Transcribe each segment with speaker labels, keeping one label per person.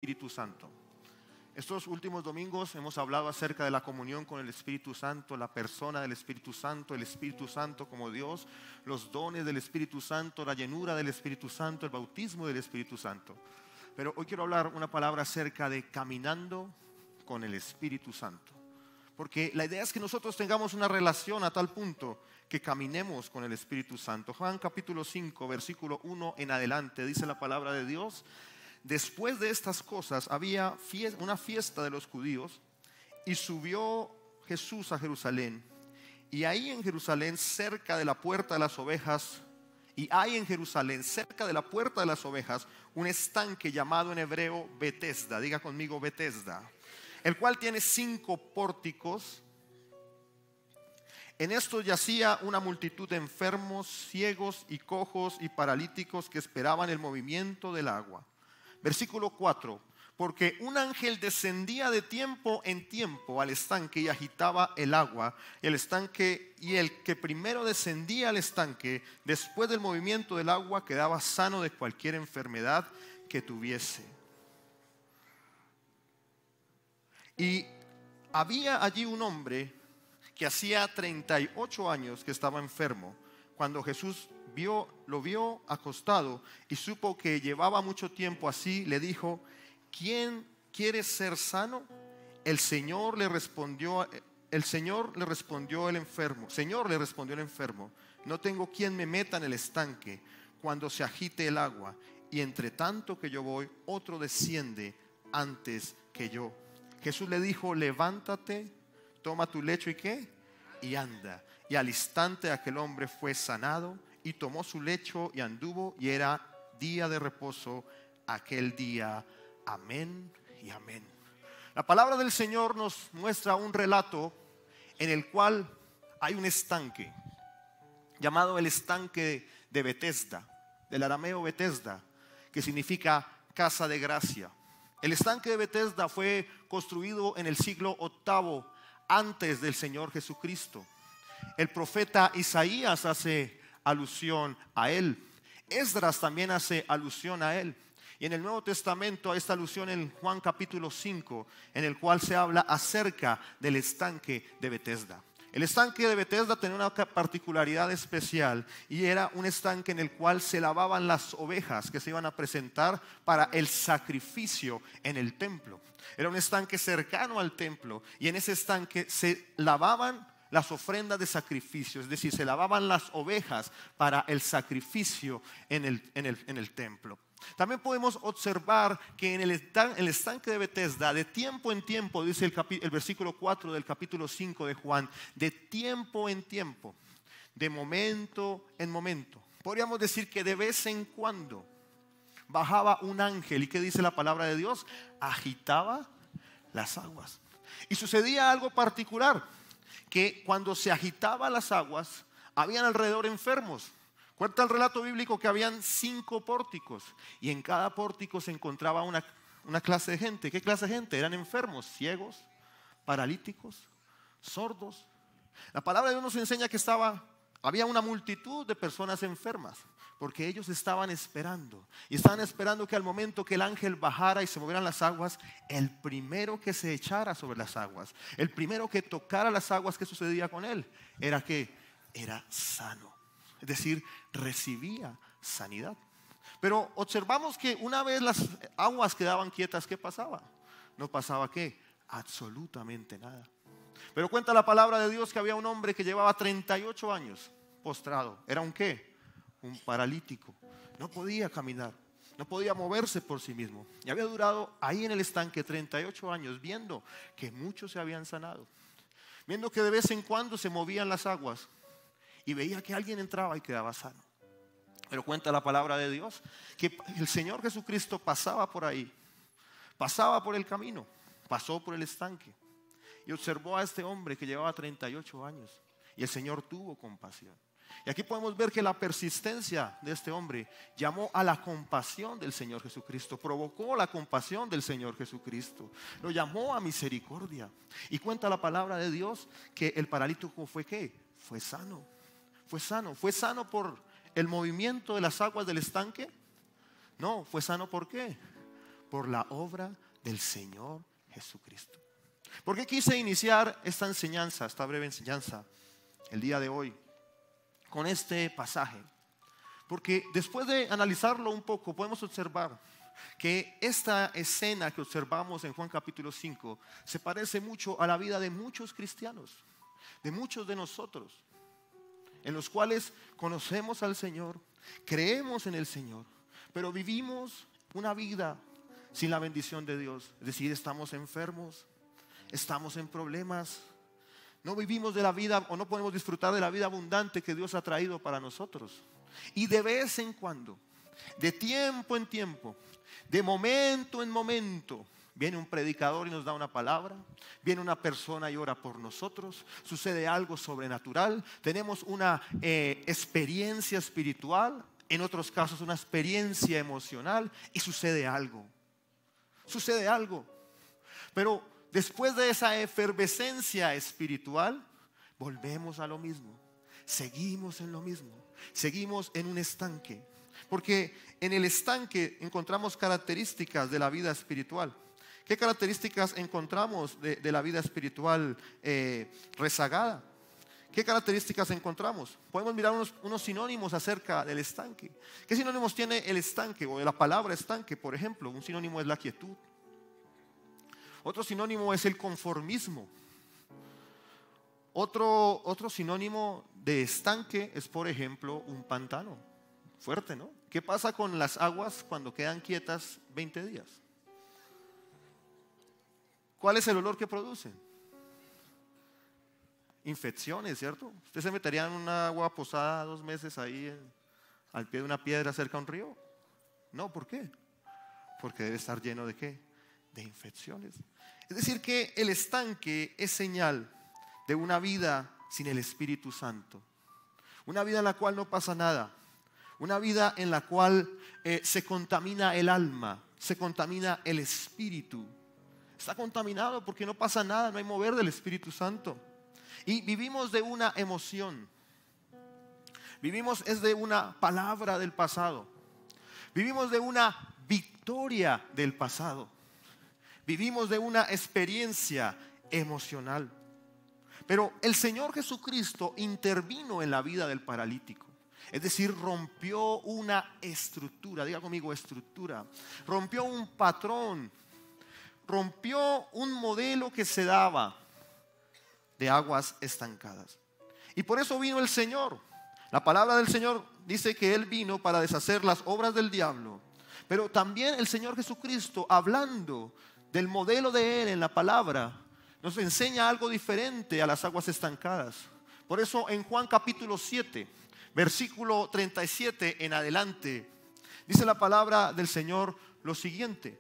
Speaker 1: Espíritu Santo. Estos últimos domingos hemos hablado acerca de la comunión con el Espíritu Santo, la persona del Espíritu Santo, el Espíritu Santo como Dios, los dones del Espíritu Santo, la llenura del Espíritu Santo, el bautismo del Espíritu Santo. Pero hoy quiero hablar una palabra acerca de caminando con el Espíritu Santo. Porque la idea es que nosotros tengamos una relación a tal punto que caminemos con el Espíritu Santo. Juan capítulo 5, versículo 1 en adelante, dice la palabra de Dios: después de estas cosas había una fiesta de los judíos y subió Jesús a Jerusalén. Y ahí en Jerusalén, cerca de la puerta de las ovejas, un estanque llamado en hebreo Betesda. Diga conmigo Betesda. El cual tiene 5 pórticos. En esto yacía una multitud de enfermos, ciegos y cojos y paralíticos que esperaban el movimiento del agua. Versículo 4: porque un ángel descendía de tiempo en tiempo al estanque y agitaba el agua. El que primero descendía al estanque, después del movimiento del agua, quedaba sano de cualquier enfermedad que tuviese. Y había allí un hombre que hacía 38 años que estaba enfermo. Cuando Jesús lo vio acostado y supo que llevaba mucho tiempo así, le dijo: ¿quién quiere ser sano? El Señor le respondió el enfermo: no tengo quien me meta en el estanque cuando se agite el agua, y entre tanto que yo voy, otro desciende antes que yo. Jesús le dijo: levántate, toma tu lecho y ¿qué? Y anda. Y al instante aquel hombre fue sanado y tomó su lecho y anduvo, y era día de reposo aquel día. Amén y amén. La palabra del Señor nos muestra un relato en el cual hay un estanque llamado el estanque de Betesda, del arameo Betesda, que significa casa de gracia. El estanque de Betesda fue construido en el siglo VIII antes del Señor Jesucristo. El profeta Isaías hace alusión a él. Esdras también hace alusión a él. Y en el Nuevo Testamento hay esta alusión en Juan capítulo 5, en el cual se habla acerca del estanque de Betesda. El estanque de Betesda tenía una particularidad especial, y era un estanque en el cual se lavaban las ovejas que se iban a presentar para el sacrificio en el templo. Era un estanque cercano al templo, y en ese estanque se lavaban las ofrendas de sacrificio, es decir, se lavaban las ovejas para el sacrificio en el templo. También podemos observar que en el estanque de Betesda, de tiempo en tiempo, dice el versículo 4 del capítulo 5 de Juan, de tiempo en tiempo, de momento en momento, podríamos decir que de vez en cuando bajaba un ángel. ¿Y qué dice la palabra de Dios? Agitaba las aguas. Y sucedía algo particular, que cuando se agitaban las aguas, habían alrededor enfermos. Cuenta el relato bíblico que habían 5 pórticos, y en cada pórtico se encontraba una clase de gente. ¿Qué clase de gente? Eran enfermos, ciegos, paralíticos, sordos. La palabra de Dios nos enseña que había una multitud de personas enfermas, porque ellos estaban esperando. Y estaban esperando que al momento que el ángel bajara y se movieran las aguas, el primero que se echara sobre las aguas, el primero que tocara las aguas, ¿qué sucedía con él? Era que era sano. Es decir, recibía sanidad. Pero observamos que una vez las aguas quedaban quietas, ¿qué pasaba? No pasaba ¿qué? Absolutamente nada. Pero cuenta la palabra de Dios que había un hombre que llevaba 38 años postrado. ¿Era un qué? Un paralítico. No podía caminar, no podía moverse por sí mismo. Y había durado ahí en el estanque 38 años, viendo que muchos se habían sanado, viendo que de vez en cuando se movían las aguas, y veía que alguien entraba y quedaba sano. Pero cuenta la palabra de Dios que el Señor Jesucristo pasaba por ahí, pasaba por el camino, pasó por el estanque y observó a este hombre que llevaba 38 años, y el Señor tuvo compasión. Y aquí podemos ver que la persistencia de este hombre llamó a la compasión del Señor Jesucristo, provocó la compasión del Señor Jesucristo, lo llamó a misericordia. Y cuenta la palabra de Dios que el paralítico fue ¿qué? Fue sano. ¿Fue sano por el movimiento de las aguas del estanque? No, fue sano ¿por qué? por la obra del Señor Jesucristo. ¿Por qué quise iniciar esta enseñanza, esta breve enseñanza, el día de hoy, con este pasaje? Porque después de analizarlo un poco, podemos observar que esta escena que observamos en Juan capítulo 5 se parece mucho a la vida de muchos cristianos, de muchos de nosotros, en los cuales conocemos al Señor, creemos en el Señor, pero vivimos una vida sin la bendición de Dios. Es decir, estamos enfermos, estamos en problemas, no vivimos de la vida o no podemos disfrutar de la vida abundante que Dios ha traído para nosotros. Y de vez en cuando, de tiempo en tiempo, de momento en momento, viene un predicador y nos da una palabra, viene una persona y ora por nosotros, sucede algo sobrenatural, tenemos una experiencia espiritual, en otros casos una experiencia emocional, y sucede algo. Pero después de esa efervescencia espiritual, volvemos a lo mismo, seguimos en lo mismo, seguimos en un estanque. Porque en el estanque encontramos características de la vida espiritual. ¿Qué características encontramos de la vida espiritual rezagada? ¿Qué características encontramos? Podemos mirar unos sinónimos acerca del estanque. ¿Qué sinónimos tiene el estanque o de la palabra estanque? Por ejemplo, un sinónimo es la quietud. Otro sinónimo es el conformismo. Otro sinónimo de estanque es, por ejemplo, un pantano. Fuerte, ¿no? ¿Qué pasa con las aguas cuando quedan quietas 20 días? ¿Cuál es el olor que producen? Infecciones, ¿cierto? ¿Usted se metería en una agua posada 2 meses ahí al pie de una piedra cerca de un río? No, ¿por qué? Porque debe estar lleno ¿de qué? De infecciones. Es decir que el estanque es señal de una vida sin el Espíritu Santo. Una vida en la cual no pasa nada. Una vida en la cual se contamina el alma, se contamina el espíritu. Está contaminado porque no pasa nada, no hay mover del Espíritu Santo. Y vivimos de una emoción. Vivimos es de una palabra del pasado. Vivimos de una victoria del pasado. Vivimos de una experiencia emocional. Pero el Señor Jesucristo intervino en la vida del paralítico. Es decir, rompió una estructura, diga conmigo estructura, rompió un patrón, rompió un modelo que se daba de aguas estancadas. Y por eso vino el Señor. La palabra del Señor dice que Él vino para deshacer las obras del diablo. Pero también el Señor Jesucristo, hablando del modelo de Él en la palabra, nos enseña algo diferente a las aguas estancadas. Por eso en Juan capítulo 7, versículo 37 en adelante, dice la palabra del Señor lo siguiente: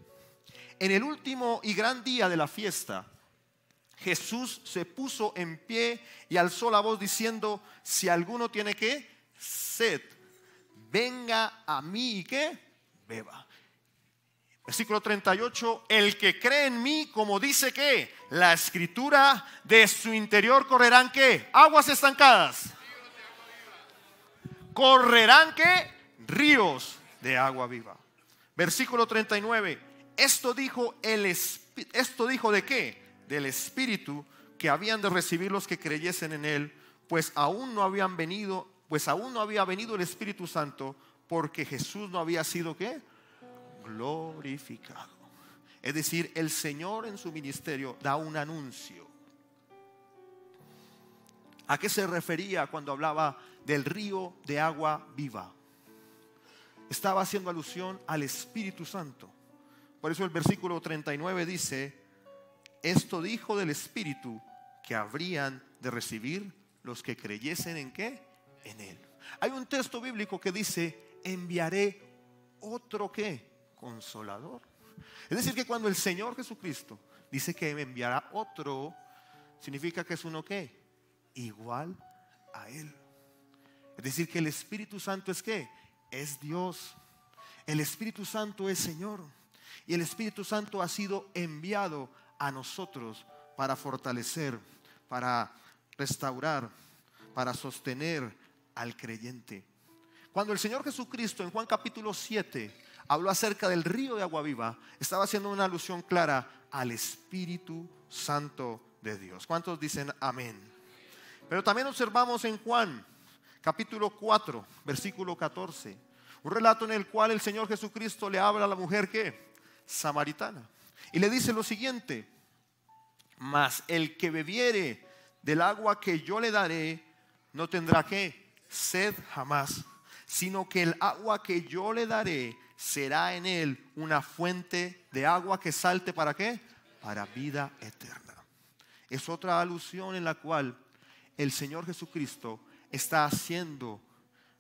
Speaker 1: en el último y gran día de la fiesta, Jesús se puso en pie y alzó la voz diciendo: si alguno tiene ¿qué? Sed, venga a mí y ¿qué? Beba. Versículo 38, el que cree en mí, como dice que la escritura, de su interior correrán ¿qué? Aguas estancadas. Correrán ¿qué? Ríos de agua viva. Versículo 39, esto dijo ¿de qué? Del Espíritu que habían de recibir los que creyesen en él, pues aún no había venido el Espíritu Santo, porque Jesús no había sido ¿qué? Glorificado. Es decir, el Señor en su ministerio da un anuncio. ¿A qué se refería cuando hablaba del río de agua viva? Estaba haciendo alusión al Espíritu Santo. Por eso el versículo 39 dice: esto dijo del Espíritu que habrían de recibir los que creyesen ¿en qué? En él. Hay un texto bíblico que dice: enviaré otro ¿qué? Consolador. Es decir que cuando el Señor Jesucristo dice que me enviará otro, significa que es uno ¿qué? Igual a él. Es decir que el Espíritu Santo es ¿qué? Es Dios. El Espíritu Santo es Señor. Y el Espíritu Santo ha sido enviado a nosotros para fortalecer, para restaurar, para sostener al creyente. Cuando el Señor Jesucristo en Juan capítulo 7 habló acerca del río de agua viva, estaba haciendo una alusión clara al Espíritu Santo de Dios. ¿Cuántos dicen amén? Pero también observamos en Juan, capítulo 4, versículo 14, un relato en el cual el Señor Jesucristo le habla a la mujer, ¿qué? Samaritana. Y le dice lo siguiente: mas el que bebiere del agua que yo le daré, no tendrá ¿qué? Sed jamás, sino que el agua que yo le daré será en él una fuente de agua que salte ¿para qué? Para vida eterna. Es otra alusión en la cual el Señor Jesucristo está haciendo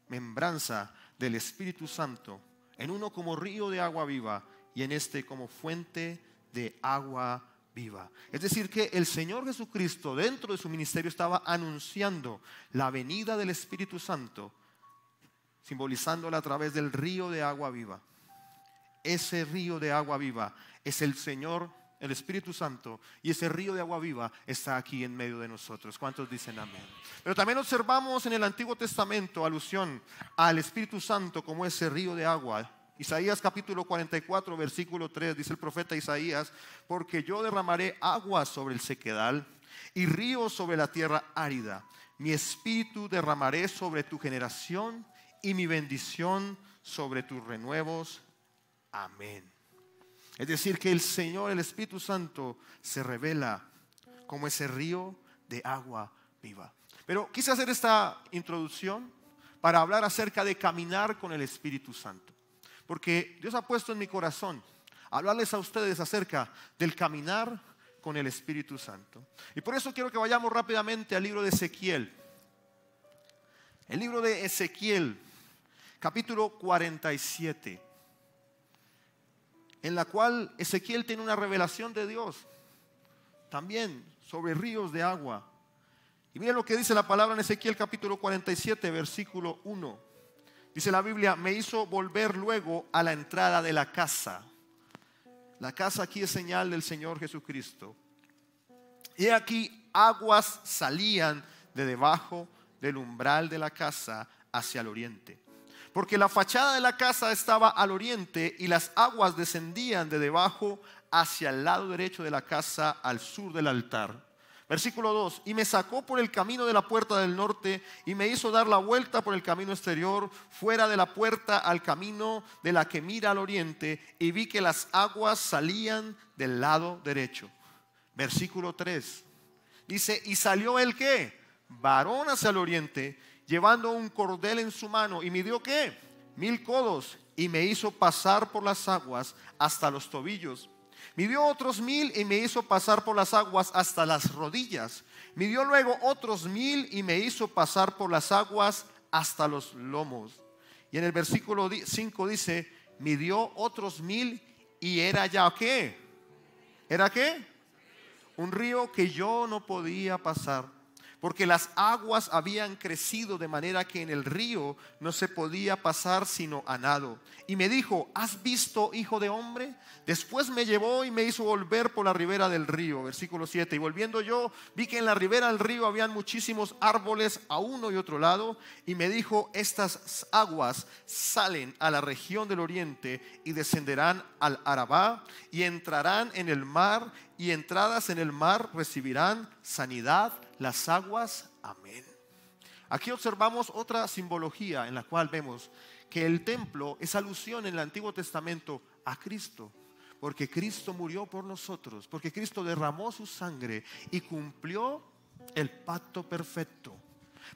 Speaker 1: membranza del Espíritu Santo, en uno como río de agua viva y en este como fuente de agua viva. Es decir, que el Señor Jesucristo dentro de su ministerio estaba anunciando la venida del Espíritu Santo, simbolizándola a través del río de agua viva. Ese río de agua viva es el Señor, el Espíritu Santo, y ese río de agua viva está aquí en medio de nosotros. ¿Cuántos dicen amén? Pero también observamos en el Antiguo Testamento alusión al Espíritu Santo como ese río de agua. Isaías capítulo 44 versículo 3 dice el profeta Isaías: porque yo derramaré agua sobre el sequedal y ríos sobre la tierra árida. Mi espíritu derramaré sobre tu generación y mi bendición sobre tus renuevos. Amén. Es decir, que el Señor, el Espíritu Santo, se revela como ese río de agua viva. Pero quise hacer esta introducción para hablar acerca de caminar con el Espíritu Santo, porque Dios ha puesto en mi corazón hablarles a ustedes acerca del caminar con el Espíritu Santo. Y por eso quiero que vayamos rápidamente al libro de Ezequiel. El libro de Ezequiel, capítulo 47. En la cual Ezequiel tiene una revelación de Dios también sobre ríos de agua. Y miren lo que dice la palabra en Ezequiel capítulo 47 versículo 1. Dice la Biblia: me hizo volver luego a la entrada de la casa. La casa aquí es señal del Señor Jesucristo. Y aquí aguas salían de debajo del umbral de la casa hacia el oriente, porque la fachada de la casa estaba al oriente y las aguas descendían de debajo hacia el lado derecho de la casa al sur del altar. Versículo 2: y me sacó por el camino de la puerta del norte y me hizo dar la vuelta por el camino exterior, fuera de la puerta al camino de la que mira al oriente, y vi que las aguas salían del lado derecho. Versículo 3 dice: y salió el ¿qué? Varón hacia el oriente, llevando un cordel en su mano, y midió ¿qué? 1000 codos, y me hizo pasar por las aguas hasta los tobillos. Midió otros 1000 y me hizo pasar por las aguas hasta las rodillas. Midió luego otros 1000 y me hizo pasar por las aguas hasta los lomos. Y en el versículo 5 dice: midió otros 1000 y era ya ¿qué? ¿Era qué? Un río que yo no podía pasar, porque las aguas habían crecido de manera que en el río no se podía pasar sino a nado. Y me dijo: ¿has visto, hijo de hombre? Después me llevó y me hizo volver por la ribera del río. Versículo 7. Y volviendo yo, vi que en la ribera del río habían muchísimos árboles a uno y otro lado. Y me dijo: estas aguas salen a la región del oriente y descenderán al Arabá y entrarán en el mar, y entradas en el mar recibirán sanidad las aguas. Amén. Aquí observamos otra simbología en la cual vemos que el templo es alusión en el Antiguo Testamento a Cristo, porque Cristo murió por nosotros, porque Cristo derramó su sangre y cumplió el pacto perfecto.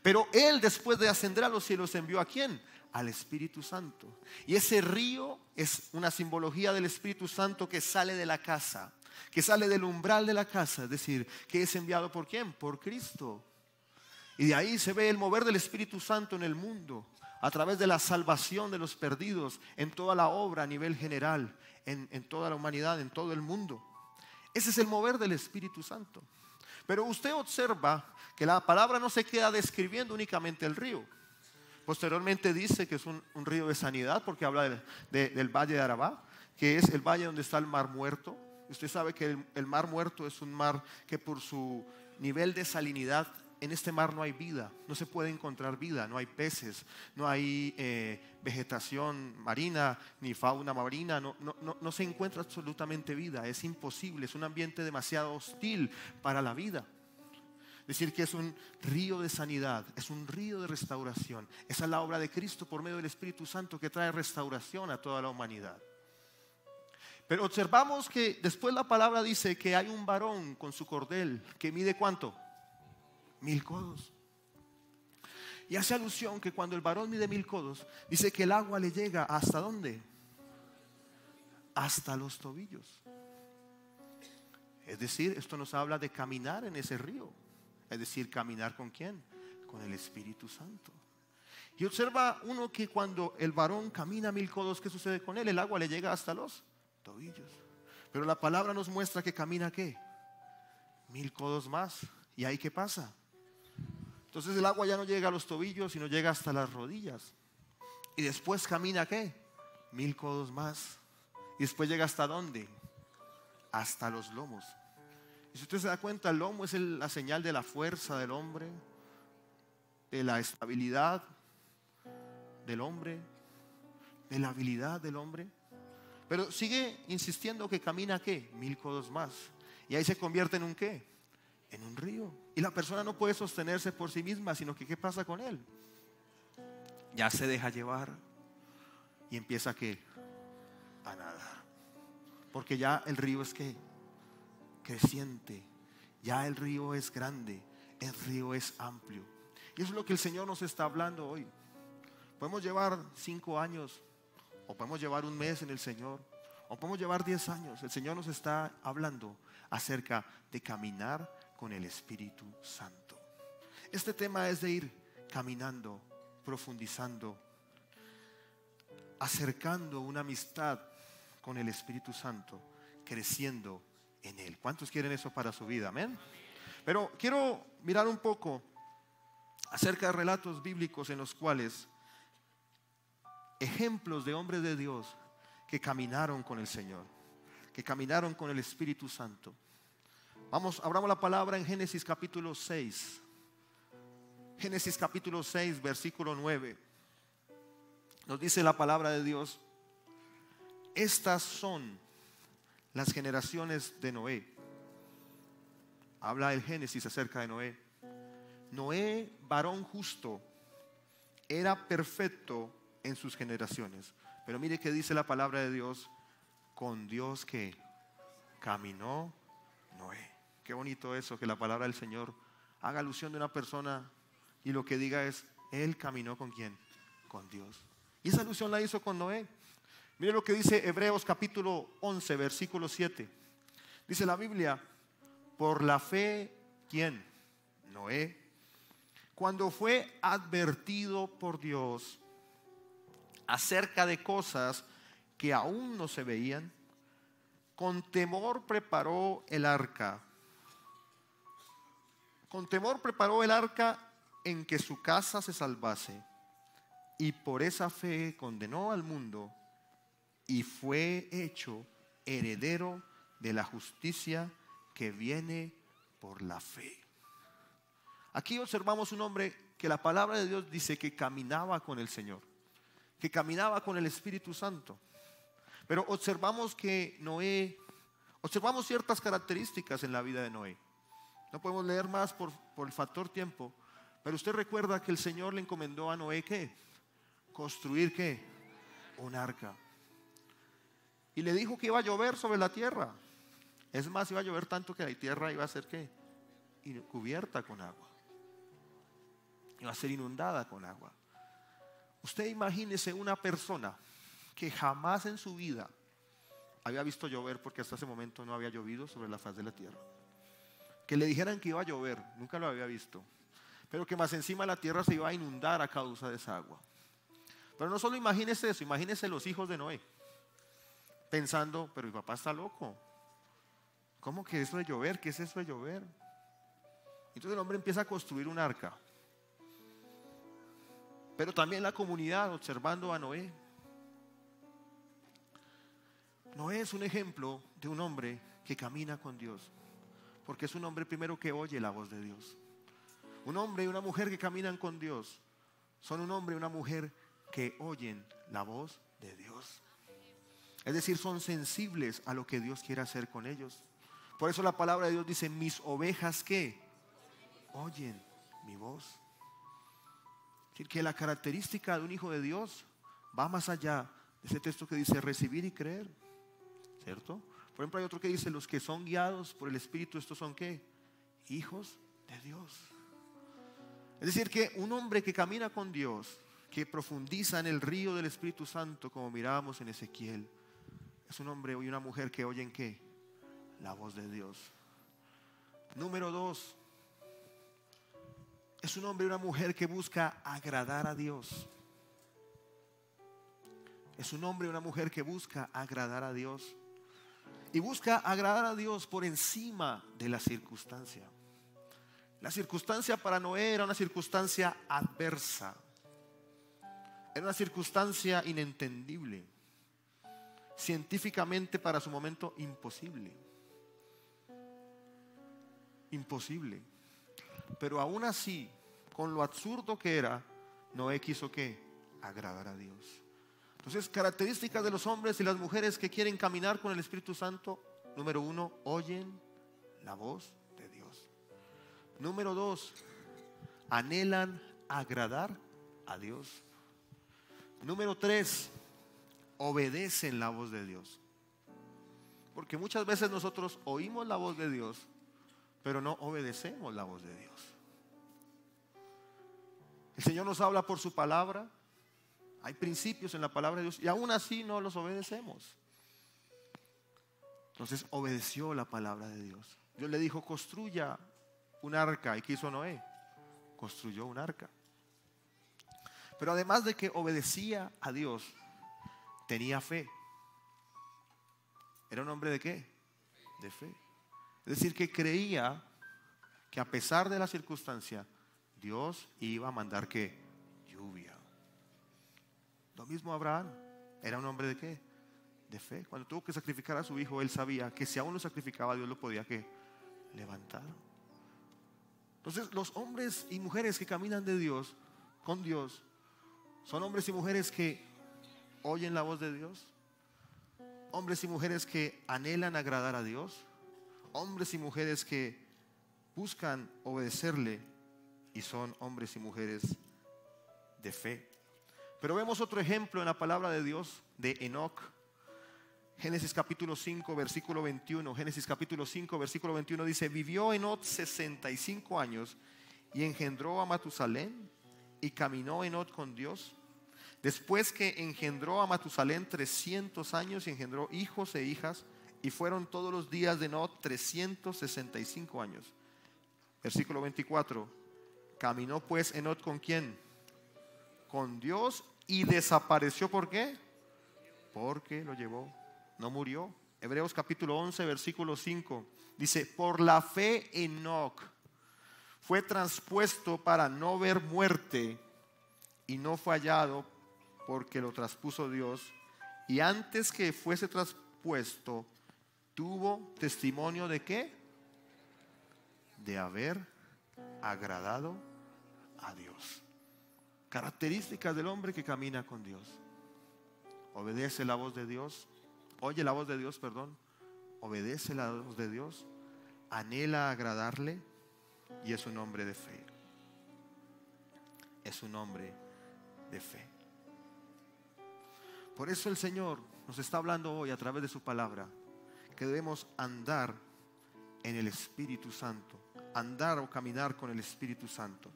Speaker 1: Pero Él, después de ascender a los cielos, envió ¿a quién? Al Espíritu Santo. Y ese río es una simbología del Espíritu Santo que sale de la casa, que sale del umbral de la casa, es decir, que es enviado ¿por quién? Por Cristo. Y de ahí se ve el mover del Espíritu Santo en el mundo, a través de la salvación de los perdidos, en toda la obra a nivel general, en toda la humanidad, en todo el mundo. Ese es el mover del Espíritu Santo. Pero usted observa que la palabra no se queda describiendo únicamente el río. Posteriormente dice que es un río de sanidad, porque habla del valle de Arabá, que es el valle donde está el mar muerto. Usted sabe que el mar muerto es un mar que por su nivel de salinidad en este mar no hay vida, no se puede encontrar vida, no hay peces, no hay vegetación marina, ni fauna marina, no se encuentra absolutamente vida, es imposible, es un ambiente demasiado hostil para la vida. Decir que es un río de sanidad, es un río de restauración. Esa es la obra de Cristo por medio del Espíritu Santo que trae restauración a toda la humanidad. Pero observamos que después la palabra dice que hay un varón con su cordel que mide ¿cuánto? 1000 codos. Y hace alusión que cuando el varón mide 1000 codos, dice que el agua le llega ¿hasta dónde? Hasta los tobillos. Es decir, esto nos habla de caminar en ese río. Es decir, caminar ¿con quién? Con el Espíritu Santo. Y observa uno que cuando el varón camina 1000 codos, ¿qué sucede con él? El agua le llega hasta los tobillos. Pero la palabra nos muestra que camina ¿qué? 1000 codos más. ¿Y ahí qué pasa? Entonces el agua ya no llega a los tobillos, sino llega hasta las rodillas. Y después camina ¿qué? 1000 codos más. Y después llega ¿hasta dónde? Hasta los lomos. Y si usted se da cuenta, el lomo es la señal de la fuerza del hombre, de la estabilidad del hombre, de la habilidad del hombre. Pero sigue insistiendo que camina ¿qué? 1000 codos más. Y ahí se convierte en un ¿qué? En un río. Y la persona no puede sostenerse por sí misma, sino que ¿qué pasa con él? Ya se deja llevar y empieza ¿qué? A nadar. Porque ya el río es ¿qué? Creciente. Ya el río es grande. El río es amplio. Y eso es lo que el Señor nos está hablando hoy. Podemos llevar 5 años, o podemos llevar un mes en el Señor, o podemos llevar 10 años. El Señor nos está hablando acerca de caminar con el Espíritu Santo. Este tema es de ir caminando, profundizando, acercando una amistad con el Espíritu Santo, creciendo en Él. ¿Cuántos quieren eso para su vida? Amén. Pero quiero mirar un poco acerca de relatos bíblicos en los cuales ejemplos de hombres de Dios que caminaron con el Señor, que caminaron con el Espíritu Santo. Vamos, abramos la palabra en Génesis capítulo 6. Génesis capítulo 6, versículo 9. Nos dice la palabra de Dios: estas son las generaciones de Noé. Habla el Génesis acerca de Noé. Noé, varón justo, era perfecto en sus generaciones. Pero mire que dice la palabra de Dios: con Dios que caminó Noé. Qué bonito eso, que la palabra del Señor haga alusión de una persona y lo que diga es: él caminó ¿con quién? Con Dios. Y esa alusión la hizo con Noé. Mire lo que dice Hebreos capítulo 11, versículo 7. Dice la Biblia: por la fe, ¿quién? Noé, cuando fue advertido por Dios acerca de cosas que aún no se veían, con temor preparó el arca. Con temor preparó el arca en que su casa se salvase, y por esa fe condenó al mundo y fue hecho heredero de la justicia que viene por la fe. Aquí observamos un hombre que la palabra de Dios dice que caminaba con el Señor, que caminaba con el Espíritu Santo. Pero observamos que Noé, observamos ciertas características en la vida de Noé. No podemos leer más por el factor tiempo, pero usted recuerda que el Señor le encomendó a Noé ¿qué? Construir ¿qué? Un arca. Y le dijo que iba a llover sobre la tierra. Es más, iba a llover tanto que la tierra iba a ser ¿qué? Cubierta con agua. Iba a ser inundada con agua. Usted imagínese una persona que jamás en su vida había visto llover, porque hasta ese momento no había llovido sobre la faz de la tierra. Que le dijeran que iba a llover, nunca lo había visto. Pero que más encima la tierra se iba a inundar a causa de esa agua. Pero no solo imagínese eso, imagínese los hijos de Noé pensando: pero mi papá está loco. ¿Cómo que eso de llover? ¿Qué es eso de llover? Entonces el hombre empieza a construir un arca. Pero también la comunidad observando a Noé. Noé es un ejemplo de un hombre que camina con Dios, porque es un hombre primero que oye la voz de Dios. Un hombre y una mujer que caminan con Dios son un hombre y una mujer que oyen la voz de Dios. Es decir, son sensibles a lo que Dios quiere hacer con ellos. Por eso la palabra de Dios dice: mis ovejas, ¿qué? Oyen mi voz. Es decir, que la característica de un hijo de Dios va más allá de ese texto que dice recibir y creer, ¿cierto? Por ejemplo, hay otro que dice: los que son guiados por el Espíritu, estos son ¿qué? Hijos de Dios. Es decir, que un hombre que camina con Dios, que profundiza en el río del Espíritu Santo, como mirábamos en Ezequiel, es un hombre y una mujer que oyen ¿qué? La voz de Dios. Número 2, es un hombre y una mujer que busca agradar a Dios. Es un hombre y una mujer que busca agradar a Dios. Y busca agradar a Dios por encima de la circunstancia. La circunstancia para Noé era una circunstancia adversa. Era una circunstancia inentendible. Científicamente para su momento imposible. Imposible. Pero aún así, con lo absurdo que era, Noé quiso ¿qué? Agradar a Dios. Entonces, características de los hombres y las mujeres que quieren caminar con el Espíritu Santo. Número 1, oyen la voz de Dios. Número 2, anhelan agradar a Dios. Número 3, obedecen la voz de Dios. Porque muchas veces nosotros oímos la voz de Dios, pero no obedecemos la voz de Dios. El Señor nos habla por su palabra. Hay principios en la palabra de Dios y aún así no los obedecemos. Entonces obedeció la palabra de Dios. Dios le dijo: construya un arca. ¿Y qué hizo Noé? Construyó un arca. Pero además de que obedecía a Dios, tenía fe. ¿Era un hombre de qué? De fe. Es decir, que creía que a pesar de la circunstancia, Dios iba a mandar ¿qué? Lluvia. Lo mismo Abraham. ¿Era un hombre de qué? De fe. Cuando tuvo que sacrificar a su hijo, él sabía que si aún lo sacrificaba, Dios lo podía ¿qué? Levantar. Entonces, los hombres y mujeres que caminan de Dios, con Dios, son hombres y mujeres que oyen la voz de Dios. Hombres y mujeres que anhelan agradar a Dios. Hombres y mujeres que buscan obedecerle. Y son hombres y mujeres de fe. Pero vemos otro ejemplo en la palabra de Dios de Enoc. Génesis capítulo 5 versículo 21. Génesis capítulo 5 versículo 21 dice: vivió Enoc 65 años y engendró a Matusalén, y caminó Enoc con Dios. Después que engendró a Matusalén 300 años, y engendró hijos e hijas, y fueron todos los días de Enoc 365 años. Versículo 24. Caminó pues Enoc ¿con quién? Con Dios, y desapareció. ¿Por qué? Porque lo llevó. No murió. Hebreos capítulo 11 versículo 5 dice: por la fe Enoc fue traspuesto para no ver muerte, y no fue hallado porque lo traspuso Dios, y antes que fuese traspuesto tuvo testimonio de ¿qué? De haber agradado a Dios. Características del hombre que camina con Dios: obedece la voz de Dios, oye la voz de Dios, perdón, obedece la voz de Dios, anhela agradarle, y es un hombre de fe. Es un hombre de fe. Por eso el Señor nos está hablando hoy a través de su palabra que debemos andar en el Espíritu Santo, andar o caminar con el Espíritu Santo.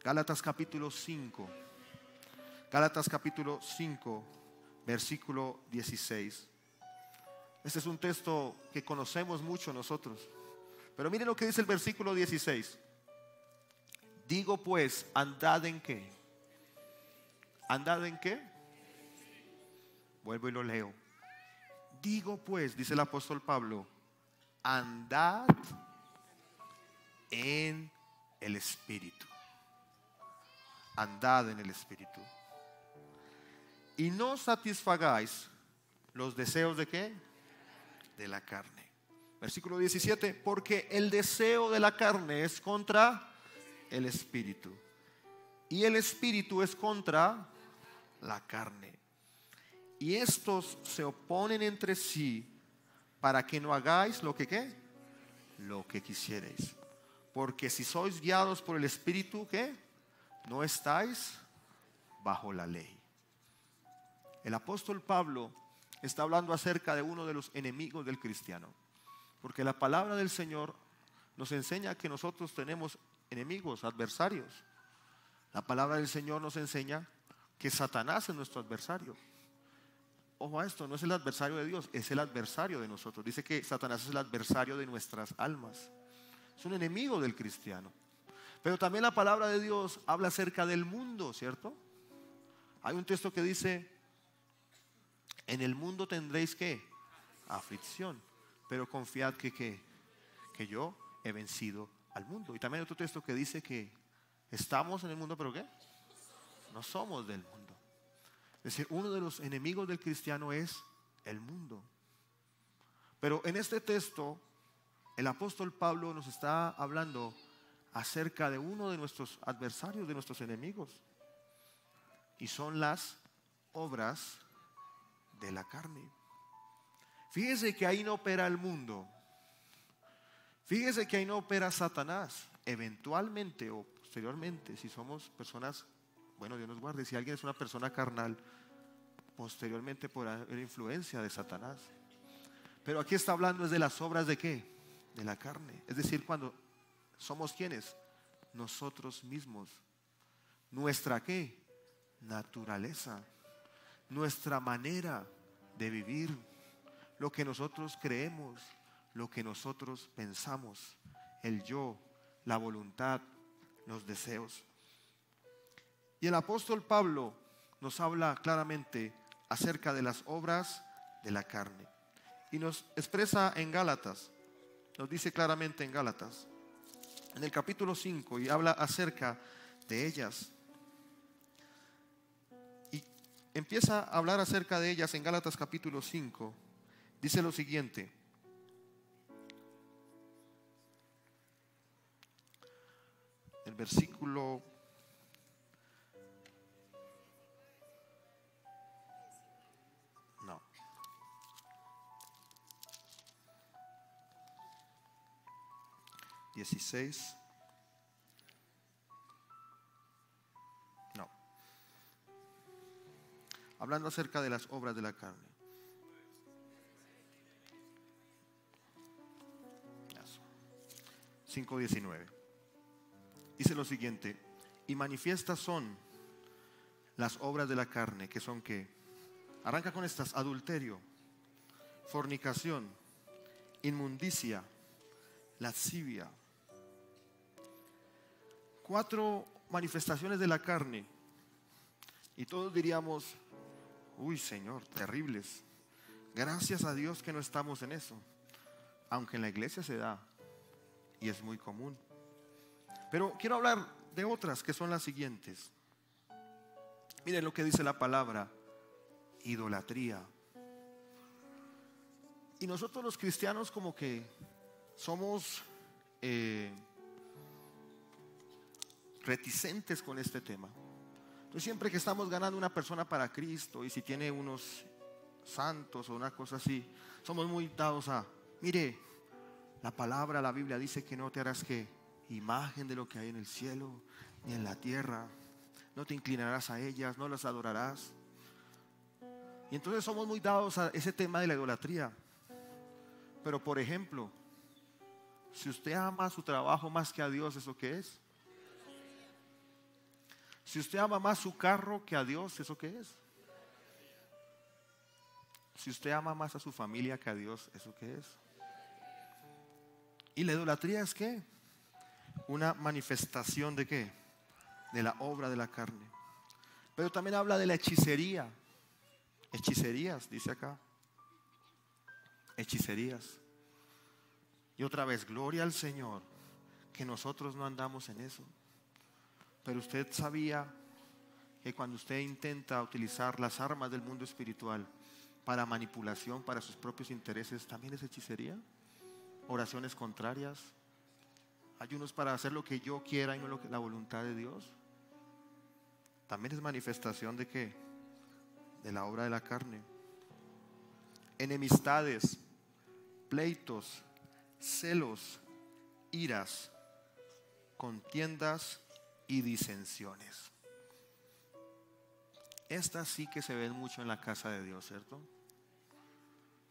Speaker 1: Gálatas capítulo 5. Gálatas capítulo 5, versículo 16. Este es un texto que conocemos mucho nosotros. Pero miren lo que dice el versículo 16. Digo pues, andad en qué. ¿Andad en qué? Vuelvo y lo leo. Digo pues, dice el apóstol Pablo, andad en el Espíritu. Andad en el Espíritu. Y no satisfagáis los deseos de ¿qué? De la carne. Versículo 17. Porque el deseo de la carne es contra el espíritu. Y el espíritu es contra la carne. Y estos se oponen entre sí para que no hagáis lo que ¿qué? Lo que quisierais. Porque si sois guiados por el espíritu, ¿qué? No estáis bajo la ley. El apóstol Pablo está hablando acerca de uno de los enemigos del cristiano. Porque la palabra del Señor nos enseña que nosotros tenemos enemigos, adversarios. La palabra del Señor nos enseña que Satanás es nuestro adversario. Ojo a esto, no es el adversario de Dios, es el adversario de nosotros. Dice que Satanás es el adversario de nuestras almas. Es un enemigo del cristiano. Pero también la palabra de Dios habla acerca del mundo, ¿cierto? Hay un texto que dice: en el mundo tendréis ¿qué? Aflicción, pero confiad que yo he vencido al mundo. Y también hay otro texto que dice que estamos en el mundo, pero ¿qué? No somos del mundo. Es decir, uno de los enemigos del cristiano es el mundo. Pero en este texto, el apóstol Pablo nos está hablando acerca de uno de nuestros adversarios, de nuestros enemigos. Y son las obras de la carne. Fíjese que ahí no opera el mundo. Fíjese que ahí no opera Satanás. Eventualmente o posteriormente, si somos personas, bueno, Dios nos guarde, si alguien es una persona carnal, posteriormente podrá haber influencia de Satanás. Pero aquí está hablando es de las obras de ¿qué? De la carne. Es decir, cuando somos ¿quiénes? Nosotros mismos. Nuestra ¿qué? Naturaleza. Nuestra manera de vivir. Lo que nosotros creemos. Lo que nosotros pensamos. El yo, la voluntad, los deseos. Y el apóstol Pablo nos habla claramente acerca de las obras de la carne. Y nos expresa en Gálatas, nos dice claramente en Gálatas, en el capítulo 5, y habla acerca de ellas. Y empieza a hablar acerca de ellas en Gálatas capítulo 5. Dice lo siguiente: el versículo 16. No. Hablando acerca de las obras de la carne. 5:19. Dice lo siguiente: y manifiestas son las obras de la carne, que son ¿qué? Arranca con estas: adulterio, fornicación, inmundicia, lascivia. 4 manifestaciones de la carne. Y todos diríamos: uy, Señor, terribles. Gracias a Dios que no estamos en eso. Aunque en la iglesia se da y es muy común. Pero quiero hablar de otras, que son las siguientes. Miren lo que dice la palabra: idolatría. Y nosotros los cristianos como que somos reticentes con este tema. Entonces, siempre que estamos ganando una persona para Cristo, y si tiene unos santos o una cosa así, somos muy dados a: mire, la palabra, la Biblia dice que no te harás que imagen de lo que hay en el cielo ni en la tierra, no te inclinarás a ellas, no las adorarás. Y entonces somos muy dados a ese tema de la idolatría. Pero por ejemplo, si usted ama su trabajo más que a Dios, ¿eso qué es? Si usted ama más su carro que a Dios, ¿eso qué es? Si usted ama más a su familia que a Dios, ¿eso qué es? ¿Y la idolatría es qué? Una manifestación de qué? De la obra de la carne. Pero también habla de la hechicería. Hechicerías, dice acá. Hechicerías. Y otra vez, gloria al Señor, que nosotros no andamos en eso. Pero usted sabía que cuando usted intenta utilizar las armas del mundo espiritual para manipulación, para sus propios intereses, también es hechicería. Oraciones contrarias ayunos para hacer lo que yo quiera y no la voluntad de Dios. También es manifestación de ¿qué? De la obra de la carne. Enemistades, pleitos, celos, iras, contiendas y disensiones. Estas sí que se ven mucho en la casa de Dios, ¿cierto?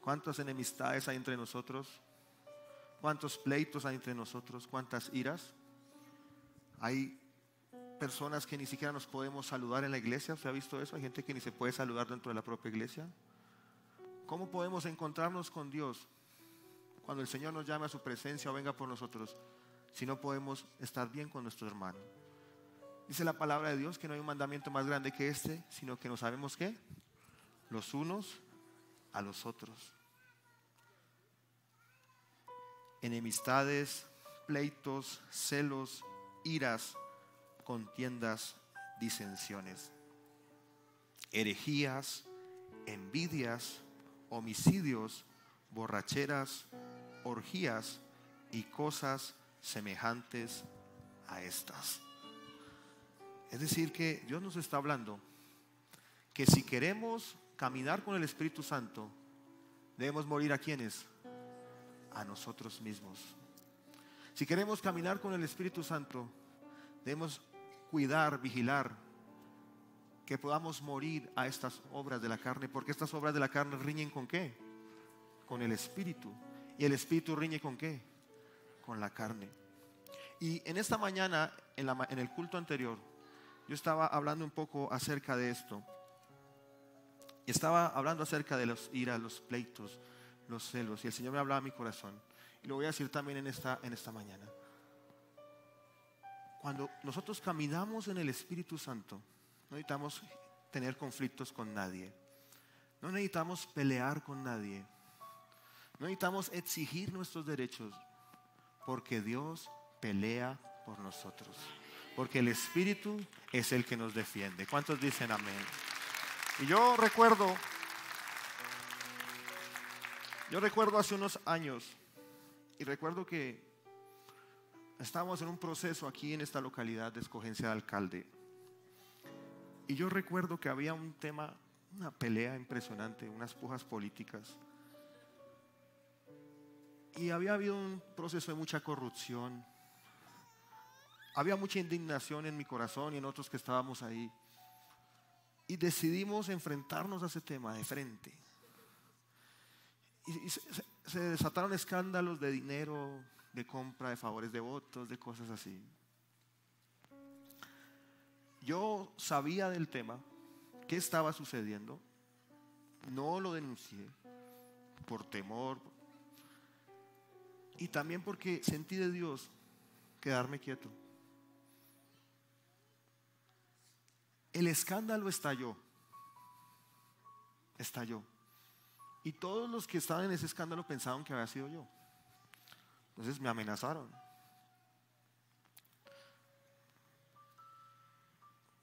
Speaker 1: ¿Cuántas enemistades hay entre nosotros? ¿Cuántos pleitos hay entre nosotros? ¿Cuántas iras? Hay personas que ni siquiera nos podemos saludar en la iglesia. ¿Usted ha visto eso? Hay gente que ni se puede saludar dentro de la propia iglesia. ¿Cómo podemos encontrarnos con Dios cuando el Señor nos llame a su presencia o venga por nosotros, si no podemos estar bien con nuestro hermano? Dice la palabra de Dios que no hay un mandamiento más grande que este, sino que nos sabemos ¿qué? Los unos a los otros. Enemistades, pleitos, celos, iras, contiendas, disensiones, herejías, envidias, homicidios, borracheras, orgías y cosas semejantes a estas. Es decir, que Dios nos está hablando que si queremos caminar con el Espíritu Santo, debemos morir ¿a quiénes? A nosotros mismos. Si queremos caminar con el Espíritu Santo, debemos cuidar, vigilar, que podamos morir a estas obras de la carne, porque estas obras de la carne riñen ¿con qué? Con el Espíritu. Y el Espíritu riñe ¿con qué? Con la carne. Y en esta mañana, en el culto anterior, yo estaba hablando un poco acerca de esto. Y estaba hablando acerca de los iras, los pleitos, los celos. Y el Señor me hablaba a mi corazón. Y lo voy a decir también en esta mañana. Cuando nosotros caminamos en el Espíritu Santo, no necesitamos tener conflictos con nadie. No necesitamos pelear con nadie. No necesitamos exigir nuestros derechos, porque Dios pelea por nosotros. Porque el Espíritu es el que nos defiende. ¿Cuántos dicen amén? Y yo recuerdo hace unos años, y recuerdo que estábamos en un proceso aquí en esta localidad de escogencia de alcalde. Y yo recuerdo que había un tema, una pelea impresionante, unas pujas políticas. Y había habido un proceso de mucha corrupción. Había mucha indignación en mi corazón y en otros que estábamos ahí. Y decidimos enfrentarnos a ese tema de frente. Y se desataron escándalos de dinero, de compra, de favores de votos, de cosas así. Yo sabía del tema, qué estaba sucediendo. No lo denuncié por temor. Y también porque sentí de Dios quedarme quieto. El escándalo estalló. Y todos los que estaban en ese escándalo pensaban que había sido yo. Entonces me amenazaron.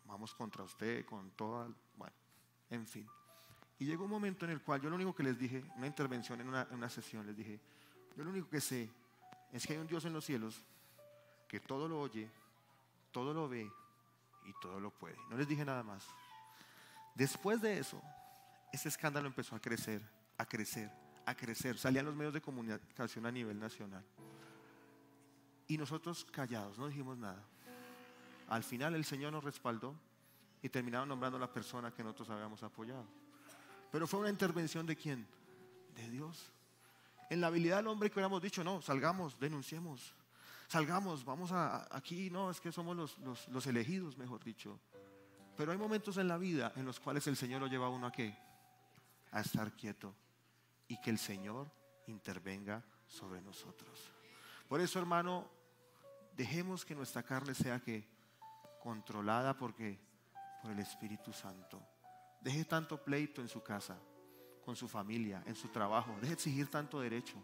Speaker 1: Vamos contra usted, con toda... Bueno, en fin. Y llegó un momento en el cual yo lo único que les dije, una intervención en una sesión, les dije, yo lo único que sé es que hay un Dios en los cielos que todo lo oye, todo lo ve y todo lo puede. No les dije nada más. Después de eso, ese escándalo empezó a crecer, a crecer, a crecer. Salían los medios de comunicación a nivel nacional. Y nosotros callados, no dijimos nada. Al final el Señor nos respaldó y terminaron nombrando a la persona que nosotros habíamos apoyado. Pero fue una intervención ¿de quién? De Dios. En la habilidad del hombre que hubiéramos dicho, no, salgamos, denunciemos. Salgamos, vamos aquí, no, es que somos los elegidos, mejor dicho. Pero hay momentos en la vida en los cuales el Señor lo lleva a uno ¿a qué? A estar quieto y que el Señor intervenga sobre nosotros. Por eso, hermano, dejemos que nuestra carne sea ¿qué? Controlada por el Espíritu Santo. Deje tanto pleito en su casa, con su familia, en su trabajo. Deje de exigir tanto derecho.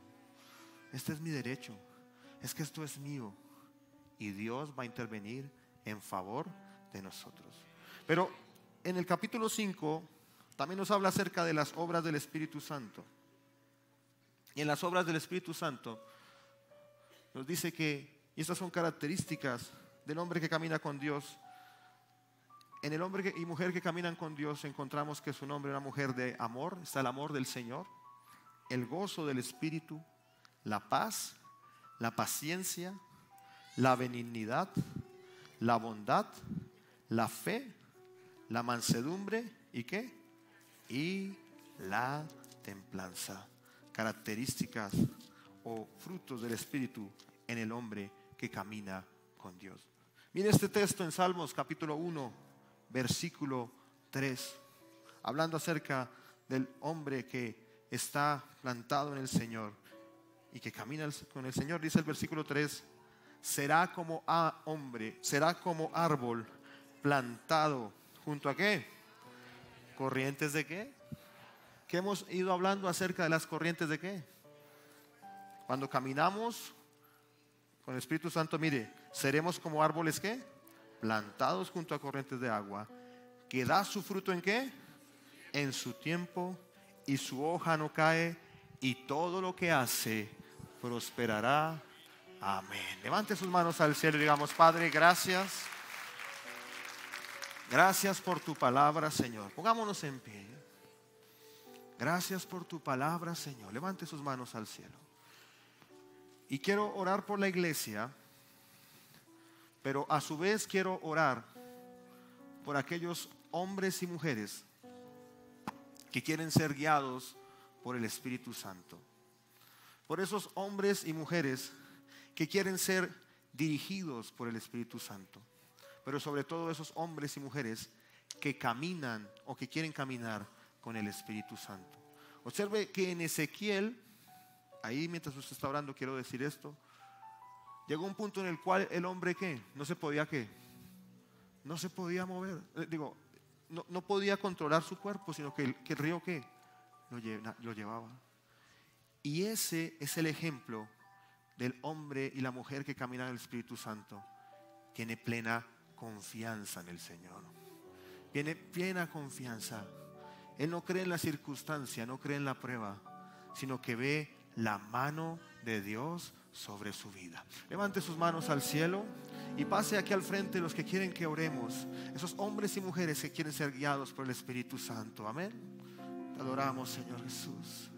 Speaker 1: Este es mi derecho. Es que esto es mío. Y Dios va a intervenir en favor de nosotros. Pero en el capítulo 5 también nos habla acerca de las obras del Espíritu Santo. Y en las obras del Espíritu Santo nos dice que, Y estas son características del hombre que camina con Dios. En el hombre y mujer que caminan con Dios encontramos que es un hombre y una mujer de amor. Está el amor del Señor, el gozo del Espíritu, la paz, la paciencia, la benignidad, la bondad, la fe, la mansedumbre y ¿qué? Y la templanza. Características o frutos del Espíritu en el hombre que camina con Dios. Mire este texto en Salmos capítulo 1, versículo 3, hablando acerca del hombre que está plantado en el Señor y que camina con el Señor. Dice el versículo 3: será como hombre, será como árbol plantado junto a ¿qué? Corrientes de ¿qué? ¿Qué hemos ido hablando acerca de las corrientes de qué? Cuando caminamos con el Espíritu Santo, mire, seremos como árboles ¿qué? Plantados junto a corrientes de agua, que da su fruto ¿en qué? En su tiempo, y su hoja no cae, y todo lo que hace prosperará. Amén. Levante sus manos al cielo y digamos: Padre, gracias. Gracias por tu palabra, Señor. Pongámonos en pie. Gracias por tu palabra, Señor. Levante sus manos al cielo. Y quiero orar por la iglesia, pero a su vez quiero orar por aquellos hombres y mujeres que quieren ser guiados por el Espíritu Santo. Por esos hombres y mujeres que quieren ser dirigidos por el Espíritu Santo. Pero sobre todo esos hombres y mujeres que caminan o que quieren caminar con el Espíritu Santo. Observe que en Ezequiel, ahí mientras usted está orando quiero decir esto, llegó un punto en el cual el hombre ¿qué? No se podía ¿qué? No se podía mover, no podía controlar su cuerpo, sino que el río ¿qué? Lo llevaba. Y ese es el ejemplo del hombre y la mujer que caminan en el Espíritu Santo. Tiene plena confianza en el Señor. Tiene plena confianza. Él no cree en la circunstancia, no cree en la prueba, sino que ve la mano de Dios sobre su vida. Levante sus manos al cielo y pase aquí al frente los que quieren que oremos. Esos hombres y mujeres que quieren ser guiados por el Espíritu Santo. Amén. Te adoramos, Señor Jesús.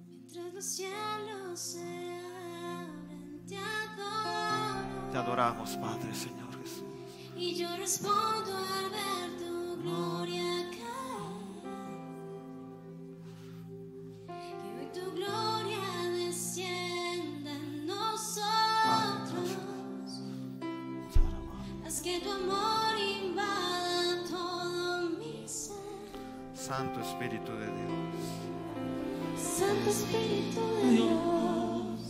Speaker 2: Mientras los cielos se abren, te adoro.
Speaker 1: Te adoramos, Padre, Señor Jesús.
Speaker 2: Y yo respondo al ver tu gloria caer. Que hoy tu gloria descienda en nosotros. Haz que tu amor invada todo mi ser.
Speaker 1: Santo Espíritu de Dios.
Speaker 2: Santo Espíritu de Dios,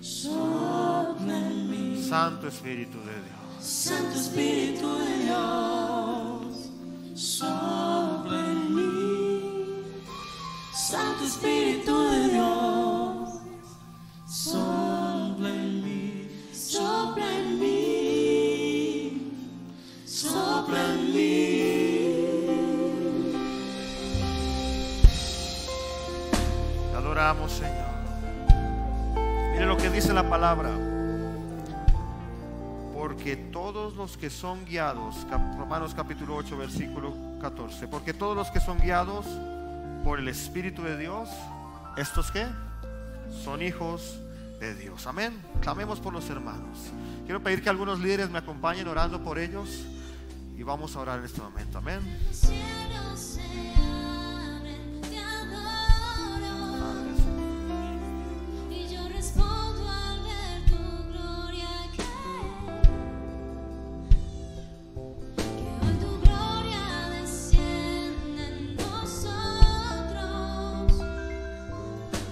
Speaker 2: sopla en mí.
Speaker 1: Santo Espíritu de Dios.
Speaker 2: Santo Espíritu de Dios, sopla en mí. Santo Espíritu de Dios, sopla en mí. Sopla en mí. Sopla en mí.
Speaker 1: Te adoramos, Señor. Mire lo que dice la palabra. Porque todos los que son guiados, Romanos capítulo 8, versículo 14. Porque todos los que son guiados por el Espíritu de Dios, ¿estos qué? Son hijos de Dios. Amén. Clamemos por los hermanos. Quiero pedir que algunos líderes me acompañen orando por ellos. Y vamos a orar en este momento. Amén.
Speaker 2: Los cielos se abren, te adoro.
Speaker 1: Padre,
Speaker 2: Y yo respondo al ver tu gloria caer. Que hoy tu gloria descienda en nosotros.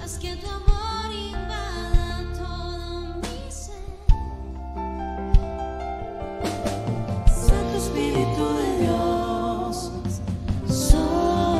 Speaker 2: Haz que tu amor invada todo mi ser. Santo Espíritu de Dios, sopla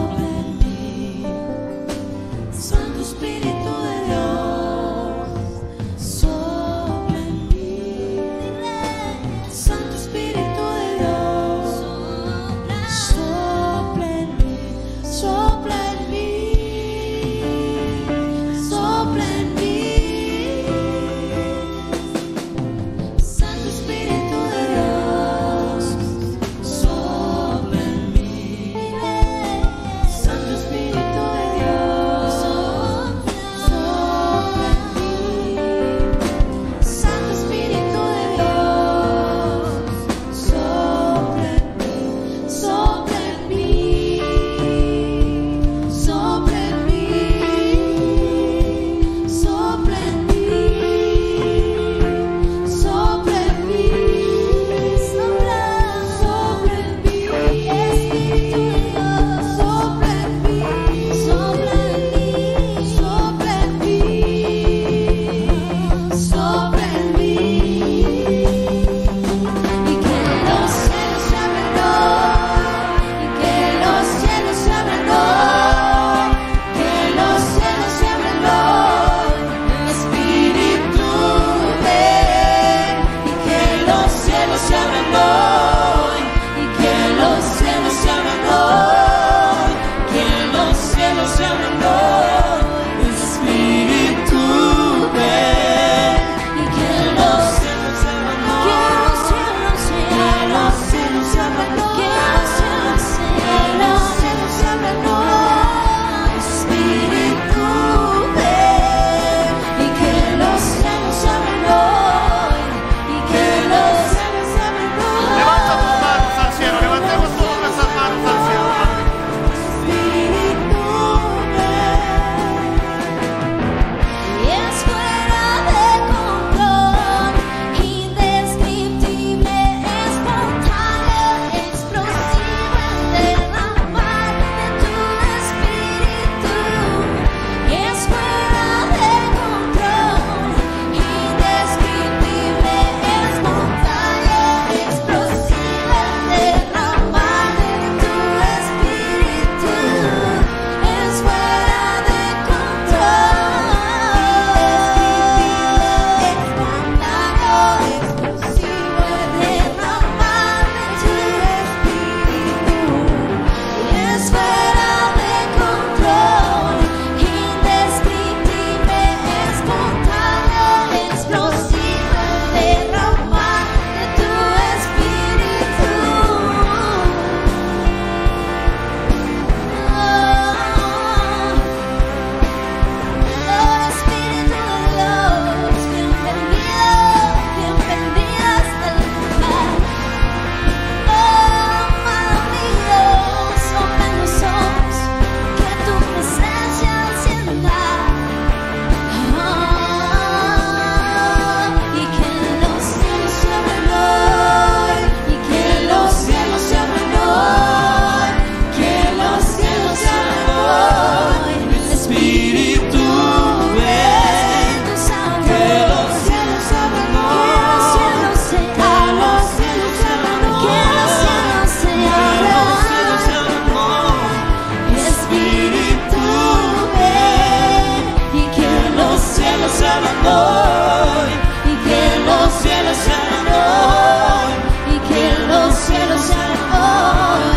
Speaker 2: hoy, y que los cielos se abran hoy, y que los cielos se abran hoy.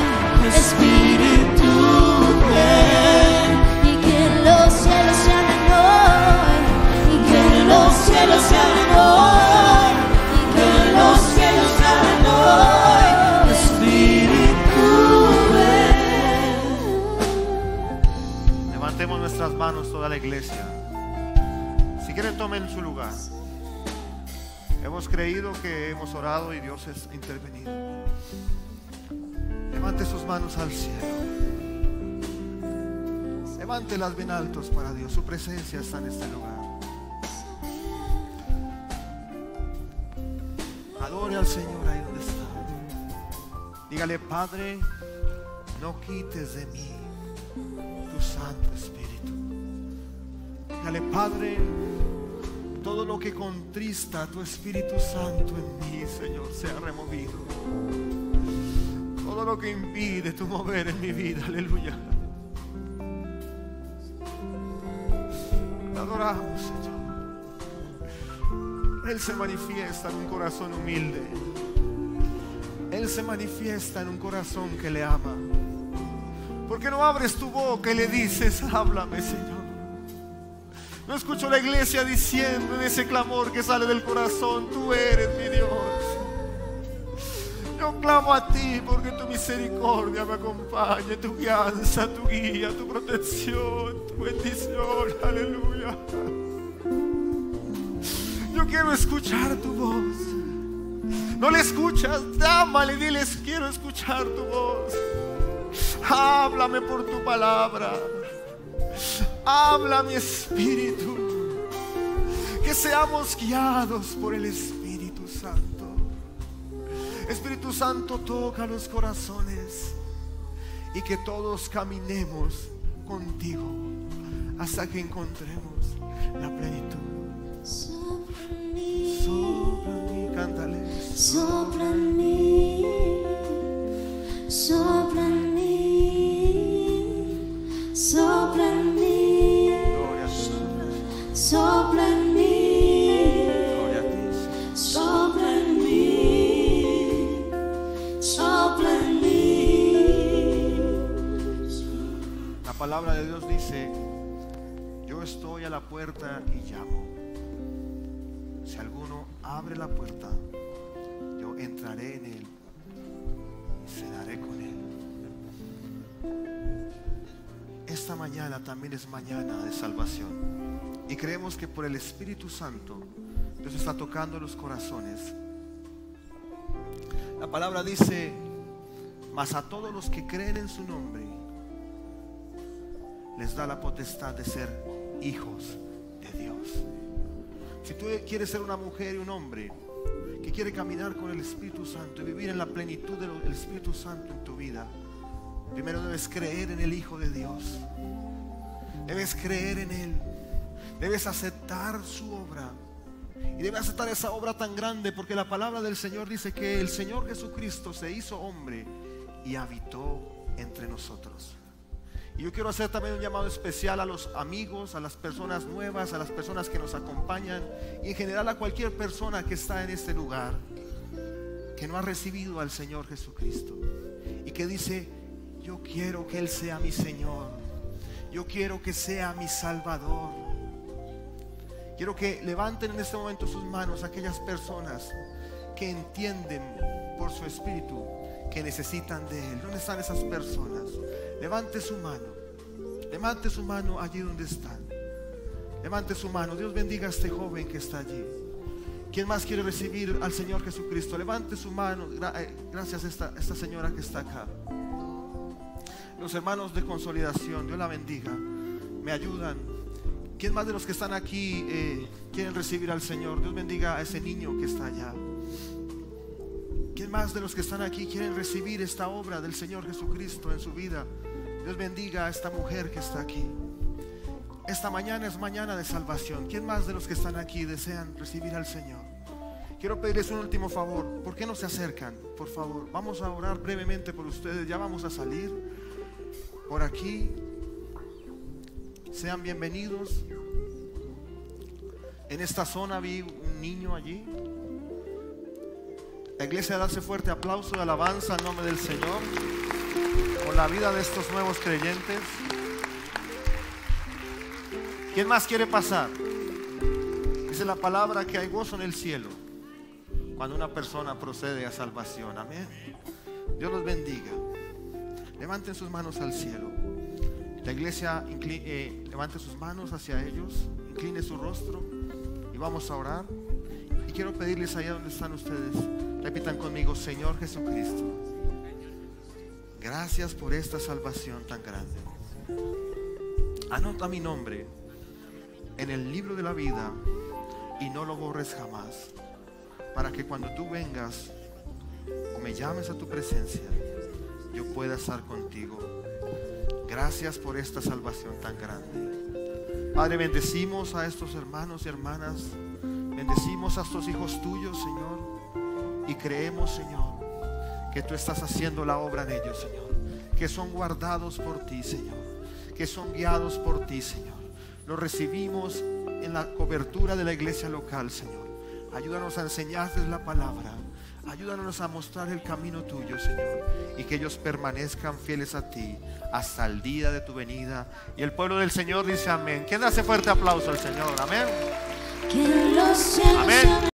Speaker 2: Espíritu ven, y que los cielos se abran hoy, y que los cielos se abran hoy, y que los cielos se abran hoy. Espíritu ven.
Speaker 1: Levantemos nuestras manos toda la iglesia. Si quieren, tomen su lugar. Hemos creído que hemos orado y Dios ha intervenido. Levante sus manos al cielo. Levántelas bien altos para Dios. Su presencia está en este lugar. Adore al Señor ahí donde está. Dígale: Padre, no quites de mí tu Santo Espíritu. Dígale: Padre, todo lo que contrista a tu Espíritu Santo en mí, Señor, sea removido. Todo lo que impide tu mover en mi vida, aleluya. Te adoramos, Señor. Él se manifiesta en un corazón humilde. Él se manifiesta en un corazón que le ama. ¿Por qué no abres tu boca y le dices: háblame, Señor? No escucho la iglesia diciendo en ese clamor que sale del corazón: tú eres mi Dios. Yo clamo a ti porque tu misericordia me acompañe, tu guianza, tu guía, tu protección, tu bendición, aleluya. Yo quiero escuchar tu voz. ¿No le escuchas? Llámale, diles: quiero escuchar tu voz. Háblame por tu palabra. Habla, mi espíritu. Que seamos guiados por el Espíritu Santo. Espíritu Santo, toca los corazones y que todos caminemos contigo hasta que encontremos la plenitud.
Speaker 2: Sopla en mí,
Speaker 1: Sopla en mí, cántale.
Speaker 2: sopla en mí, sopla en mí, sopla en mí,
Speaker 1: Gloria a ti,
Speaker 2: sopla en mí,
Speaker 1: gloria a ti.
Speaker 2: sopla en mí, sopla en mí.
Speaker 1: La palabra de Dios dice: yo estoy a la puerta y llamo. Si alguno abre la puerta, yo entraré en él y cenaré con él. Esta mañana también es mañana de salvación y creemos que por el Espíritu Santo Dios está tocando los corazones. La palabra dice: mas a todos los que creen en su nombre les da la potestad de ser hijos de Dios. Si tú quieres ser una mujer y un hombre que quiere caminar con el Espíritu Santo y vivir en la plenitud del Espíritu Santo en tu vida, primero debes creer en el Hijo de Dios. Debes creer en Él. Debes aceptar su obra. Y debes aceptar esa obra tan grande, porque la palabra del Señor dice que el Señor Jesucristo se hizo hombre y habitó entre nosotros. Y yo quiero hacer también un llamado especial a los amigos, a las personas nuevas, a las personas que nos acompañan y en general a cualquier persona que está en este lugar que no ha recibido al Señor Jesucristo y que dice: yo quiero que Él sea mi Señor, yo quiero que sea mi Salvador. Quiero que levanten en este momento sus manos aquellas personas que entienden por su espíritu que necesitan de Él. ¿Dónde están esas personas? Levante su mano. Levante su mano allí donde están. Levante su mano. Dios bendiga a este joven que está allí. ¿Quién más quiere recibir al Señor Jesucristo? Levante su mano. Gracias a esta señora que está acá. Los hermanos de consolidación, Dios la bendiga. Me ayudan. ¿Quién más de los que están aquí quieren recibir al Señor? Dios bendiga a ese niño que está allá. ¿Quién más de los que están aquí quieren recibir esta obra del Señor Jesucristo en su vida? Dios bendiga a esta mujer que está aquí. Esta mañana es mañana de salvación. ¿Quién más de los que están aquí desean recibir al Señor? Quiero pedirles un último favor. ¿Por qué no se acercan? Por favor, vamos a orar brevemente por ustedes. Ya vamos a salir por aquí. Sean bienvenidos. En esta zona vi un niño allí. La iglesia darse fuerte aplauso de alabanza al nombre del Señor por la vida de estos nuevos creyentes. ¿Quién más quiere pasar? Dice la palabra que hay gozo en el cielo cuando una persona procede a salvación. Amén. Dios los bendiga. Levanten sus manos al cielo. La iglesia levante sus manos hacia ellos, incline su rostro y vamos a orar. Y quiero pedirles allá donde están ustedes, repitan conmigo: Señor Jesucristo, gracias por esta salvación tan grande. Anota mi nombre en el libro de la vida y no lo borres jamás, para que cuando tú vengas o me llames a tu presencia, yo pueda estar contigo. Gracias por esta salvación tan grande. Padre, bendecimos a estos hermanos y hermanas, bendecimos a estos hijos tuyos, Señor, y creemos, Señor, que tú estás haciendo la obra en ellos, Señor, que son guardados por ti, Señor, que son guiados por ti, Señor. Los recibimos en la cobertura de la iglesia local, Señor. Ayúdanos a enseñarles la palabra, ayúdanos a mostrar el camino tuyo, Señor, y que ellos permanezcan fieles a ti hasta el día de tu venida. Y el pueblo del Señor dice amén. ¿Quién hace fuerte aplauso al Señor? Amén.
Speaker 2: Que los cielos
Speaker 1: Amén.